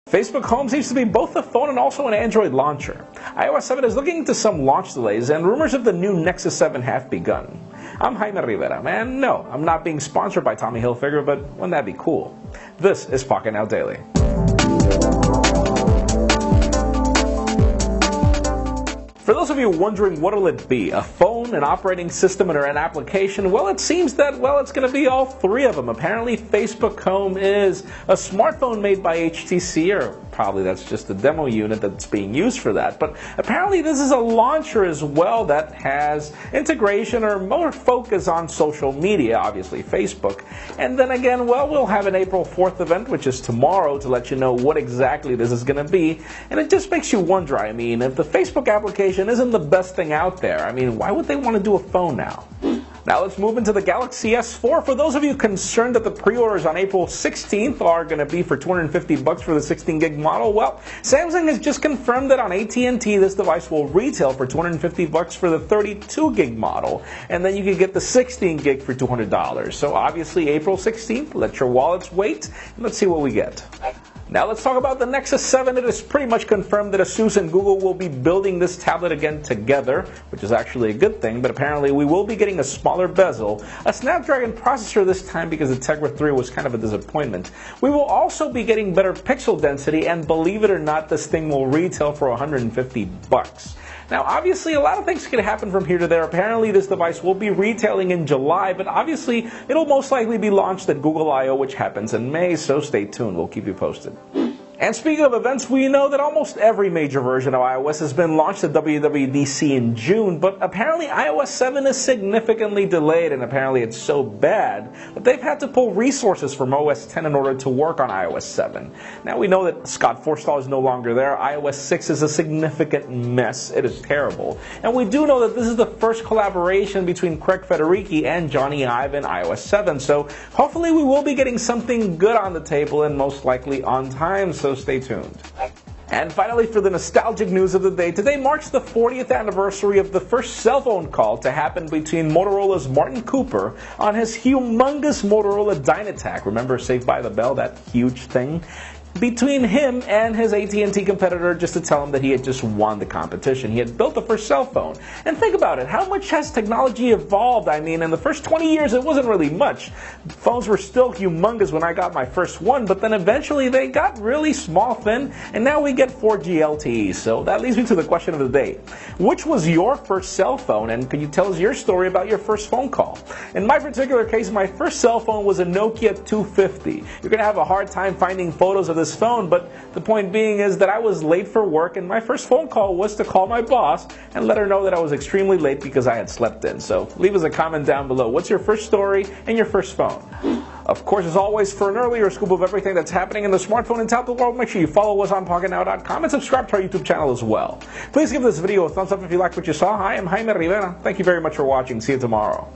Facebook Home seems to be both a phone and also an Android launcher. iOS 7 is looking into some launch delays, and rumors of the new Nexus 7 have begun. I'm Jaime Rivera, and no, I'm not being sponsored by Tommy Hilfiger, but wouldn't that be cool? This is Pocketnow Daily. For those of you wondering what will it be, a phone, an operating system, or an application, well, it seems that, it's going to be all three of them. Apparently, Facebook Home is a smartphone made by HTC, or probably that's just the demo unit that's being used for that. But apparently, this is a launcher as well that has integration or more focus on social media, obviously Facebook. And then again, we'll have an April 4th event, which is tomorrow, to let you know what exactly this is going to be. And it just makes you wonder, if the Facebook application isn't the best thing out there, why would they want to do a phone now? Now let's move into the Galaxy S4. For those of you concerned that the pre-orders on April 16th are going to be for $250 for the 16 gig model, well, Samsung has just confirmed that on AT&T this device will retail for $250 for the 32 gig model, and then you can get the 16 gig for $200. So obviously April 16th, let your wallets wait, and let's see what we get. Now let's talk about the Nexus 7. It is pretty much confirmed that ASUS and Google will be building this tablet again together, which is actually a good thing, but apparently we will be getting a smaller bezel, a Snapdragon processor this time because the Tegra 3 was kind of a disappointment. We will also be getting better pixel density, and believe it or not, this thing will retail for $150. Now, obviously, a lot of things could happen from here to there. Apparently, this device will be retailing in July, but obviously, it'll most likely be launched at Google I/O, which happens in May, so stay tuned. We'll keep you posted. And speaking of events, we know that almost every major version of iOS has been launched at WWDC in June, but apparently iOS 7 is significantly delayed, and apparently it's so bad that they've had to pull resources from OS 10 in order to work on iOS 7. Now we know that Scott Forstall is no longer there. iOS 6 is a significant mess. It is terrible. And we do know that this is the first collaboration between Craig Federighi and Johnny Ive in iOS 7, so hopefully we will be getting something good on the table and most likely on time. So stay tuned. And finally, for the nostalgic news of the day, today marks the 40th anniversary of the first cell phone call to happen between Motorola's Martin Cooper on his humongous Motorola Dynatac. Remember Saved by the Bell, that huge thing? Between him and his AT&T competitor, just to tell him that he had just won the competition. He had built the first cell phone. And think about it, how much has technology evolved? In the first 20 years it wasn't really much. Phones were still humongous when I got my first one, but then eventually they got really small, thin, and now we get 4G LTE. So that leads me to the question of the day. Which was your first cell phone, and could you tell us your story about your first phone call? In my particular case, my first cell phone was a Nokia 250. You're going to have a hard time finding photos of this phone, but the point being is that I was late for work, and my first phone call was to call my boss and let her know that I was extremely late because I had slept in. So leave us a comment down below. What's your first story and your first phone? Of course, as always, for an earlier scoop of everything that's happening in the smartphone and tablet world, make sure you follow us on Pocketnow.com and subscribe to our YouTube channel as well. Please give this video a thumbs up if you liked what you saw. I am Jaime Rivera. Thank you very much for watching. See you tomorrow.